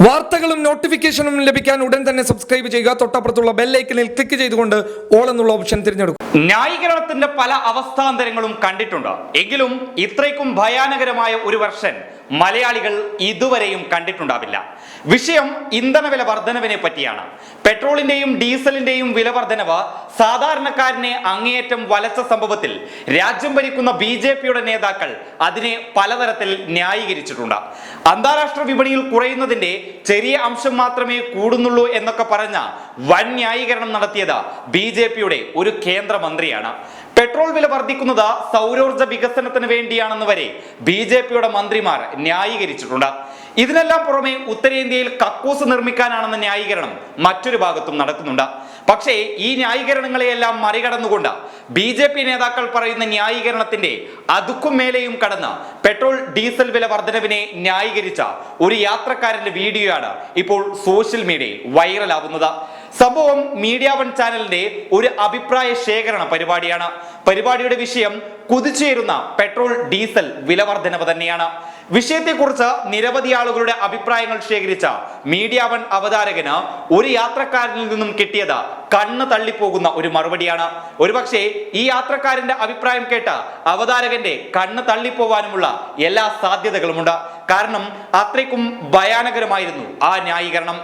വാർത്തകളും നോട്ടിഫിക്കേഷനും ലഭിക്കാൻ ഉടൻ തന്നെ സബ്സ്ക്രൈബ് ചെയ്യുക. തൊട്ടപ്പുറത്തുള്ള ബെൽ ഐക്കണിൽ ക്ലിക്ക് ചെയ്തുകൊണ്ട് ഓൾ എന്നുള്ള ഓപ്ഷൻ തിരഞ്ഞെടുക്കും. ന്യായീകരണത്തിന്റെ പല അവസ്ഥാന്തരങ്ങളും കണ്ടിട്ടുണ്ട്. എങ്കിലും ഇത്രയ്ക്കും ഭയാനകരമായ ഒരു വെർഷൻ മലയാളികൾ ഇതുവരെയും കണ്ടിട്ടുണ്ടാവില്ല. വിഷയം ഇന്ധനവില വർധനവിനെ പറ്റിയാണ്. പെട്രോളിന്റെയും ഡീസലിന്റെയും വില വർധനവ് സാധാരണക്കാരനെ അങ്ങേയറ്റം വലച്ച സംഭവത്തിൽ രാജ്യം ഭരിക്കുന്ന BJPയുടെ നേതാക്കൾ അതിനെ പലതരത്തിൽ ന്യായീകരിച്ചിട്ടുണ്ട്. അന്താരാഷ്ട്ര വിപണിയിൽ കുറയുന്നതിന്റെ ചെറിയ അംശം മാത്രമേ കൂടുന്നുള്ളൂ എന്നൊക്കെ പറഞ്ഞ വൻ ന്യായീകരണം നടത്തിയത് BJPയുടെ ഒരു കേന്ദ്രമന്ത്രിയാണ്. പെട്രോൾ വില വർദ്ധിക്കുന്നത് സൗരോർജ വികസനത്തിന് വേണ്ടിയാണെന്ന് വരെ BJPയുടെ മന്ത്രിമാർ ന്യായീകരിച്ചിട്ടുണ്ട്. ഇതിനെല്ലാം പുറമെ ഉത്തരേന്ത്യയിൽ കക്കൂസ് നിർമ്മിക്കാനാണെന്ന ന്യായീകരണം മറ്റൊരു ഭാഗത്തും നടക്കുന്നുണ്ട്. പക്ഷേ ഈ ന്യായീകരണങ്ങളെയെല്ലാം മറികടന്നുകൊണ്ട് BJP നേതാക്കൾ പറയുന്ന ന്യായീകരണത്തിന്റെ അതുക്കും മേലെയും കടന്ന് പെട്രോൾ ഡീസൽ വില വർധനവിനെ ന്യായീകരിച്ച ഒരു യാത്രക്കാരന്റെ വീഡിയോയാണ് ഇപ്പോൾ സോഷ്യൽ മീഡിയയിൽ വൈറലാവുന്നത്. സംഭവം മീഡിയ വൺ ചാനലിന്റെ ഒരു അഭിപ്രായ ശേഖരണ പരിപാടിയാണ്. പരിപാടിയുടെ വിഷയം കുതിച്ചുയരുന്ന പെട്രോൾ ഡീസൽ വില വർധനവ് തന്നെയാണ്. വിഷയത്തെക്കുറിച്ച് നിരവധി ആളുകളുടെ അഭിപ്രായങ്ങൾ ശേഖരിച്ച മീഡിയ വൺ അവതാരകന് ഒരു യാത്രക്കാരനിൽ നിന്നും കിട്ടിയത് കണ്ണ് തള്ളിപ്പോകുന്ന ഒരു മറുപടിയാണ്. ഒരുപക്ഷെ ഈ യാത്രക്കാരന്റെ അഭിപ്രായം കേട്ട അവതാരകന്റെ കണ്ണ് തള്ളിപ്പോവാനുമുള്ള എല്ലാ സാധ്യതകളുമുണ്ട്. കാരണം അത്രയ്ക്കും ഭയാനകരമായിരുന്നു ആ ന്യായീകരണം.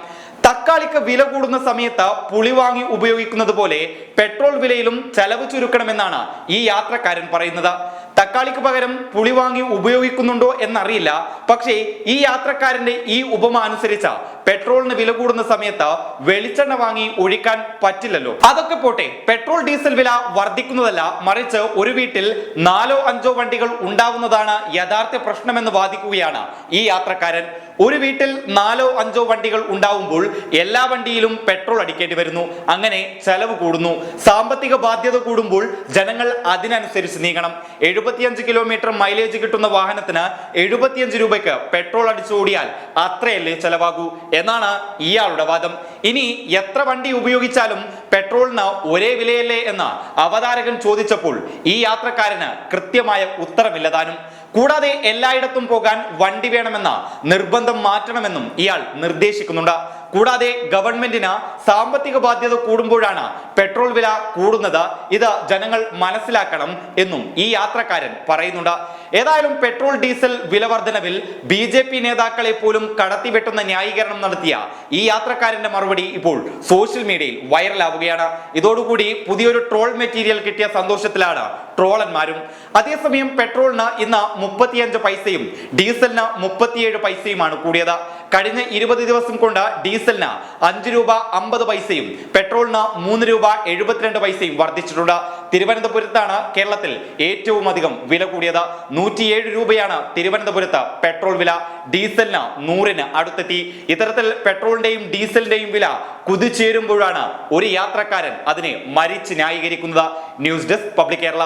തക്കാളിക്ക് വില കൂടുന്ന സമയത്ത് പുളി വാങ്ങി ഉപയോഗിക്കുന്നത് പോലെ പെട്രോൾ വിലയിലും ചെലവ് ചുരുക്കണമെന്നാണ് ഈ യാത്രക്കാരൻ പറയുന്നത്. തക്കാളിക്ക് പകരം പുളി വാങ്ങി ഉപയോഗിക്കുന്നുണ്ടോ എന്നറിയില്ല. പക്ഷേ ഈ യാത്രക്കാരന്റെ ഈ ഉപമ അനുസരിച്ച പെട്രോളിന് വില കൂടുന്ന സമയത്ത് വെളിച്ചെണ്ണ വാങ്ങി ഒഴിക്കാൻ പറ്റില്ലല്ലോ. അതൊക്കെ പോട്ടെ, പെട്രോൾ ഡീസൽ വില വർദ്ധിക്കുന്നതല്ല, മറിച്ച് ഒരു വീട്ടിൽ 4-5 വണ്ടികൾ ഉണ്ടാവുന്നതാണ് യഥാർത്ഥ പ്രശ്നമെന്ന് വാദിക്കുകയാണ് ഈ യാത്രക്കാരൻ. ഒരു വീട്ടിൽ 4-5 വണ്ടികൾ ഉണ്ടാവുമ്പോൾ എല്ലാ വണ്ടിയിലും പെട്രോൾ അടിക്കേണ്ടി വരുന്നു. അങ്ങനെ ചെലവ് കൂടുന്നു. സാമ്പത്തിക ബാധ്യത കൂടുമ്പോൾ ജനങ്ങൾ അതിനനുസരിച്ച് നീങ്ങണം. 75 കിലോമീറ്റർ മൈലേജ് കിട്ടുന്ന വാഹനത്തിന് 75 രൂപയ്ക്ക് പെട്രോൾ അടിച്ചോടിയാൽ അത്രയല്ലേ ചെലവാകൂ എന്നാണ് ഇയാളുടെ വാദം. ഇനി എത്ര വണ്ടി ഉപയോഗിച്ചാലും പെട്രോളിന് ഒരേ വിലയല്ലേ എന്ന് അവതാരകൻ ചോദിച്ചപ്പോൾ ഈ യാത്രക്കാരന് കൃത്യമായ ഉത്തരമില്ലതാനും. കൂടാതെ എല്ലായിടത്തും പോകാൻ വണ്ടി വേണമെന്ന നിർബന്ധം മാറ്റണമെന്നും ഇയാൾ നിർദ്ദേശിക്കുന്നുണ്ട്. കൂടാതെ ഗവൺമെന്റിന് സാമ്പത്തിക ബാധ്യത കൂടുമ്പോഴാണ് പെട്രോൾ വില കൂടുന്നത്. ഇത് ജനങ്ങൾ മനസ്സിലാക്കണം എന്നും ഈ യാത്രക്കാരൻ പറയുന്നുണ്ട്. ഏതായാലും പെട്രോൾ ഡീസൽ വില വർധനവിൽ BJP നേതാക്കളെ പോലും കടത്തിവെട്ടുന്ന ന്യായീകരണം നടത്തിയ ഈ യാത്രക്കാരന്റെ മറുപടി ഇപ്പോൾ സോഷ്യൽ മീഡിയയിൽ വൈറലാവുകയാണ്. ഇതോടുകൂടി പുതിയൊരു ട്രോൾ മെറ്റീരിയൽ കിട്ടിയ സന്തോഷത്തിലാണ് ട്രോളന്മാരും. അതേസമയം പെട്രോളിന് ഇന്ന് 35 പൈസയും ഡീസലിന് 37 പൈസയുമാണ് കൂടിയത്. കഴിഞ്ഞ 20 ദിവസം കൊണ്ട് ഡീസലിന് 5 രൂപ 50 പൈസയും പെട്രോളിന് 3 രൂപ 72 പൈസയും വർദ്ധിച്ചിട്ടുണ്ട്. തിരുവനന്തപുരത്താണ് കേരളത്തിൽ ഏറ്റവും അധികം വില കൂടിയത്. 107 രൂപയാണ് തിരുവനന്തപുരത്ത് പെട്രോൾ വില. ഡീസലിന് 100-ന് അടുത്തെത്തി. ഇത്തരത്തിൽ പെട്രോളിന്റെയും ഡീസലിന്റെയും വില കുതിച്ചുയരുമ്പോഴാണ് ഒരു യാത്രക്കാരൻ അതിനെ മരിച്ച് ന്യായീകരിക്കുന്നത്. News desk public Kerala.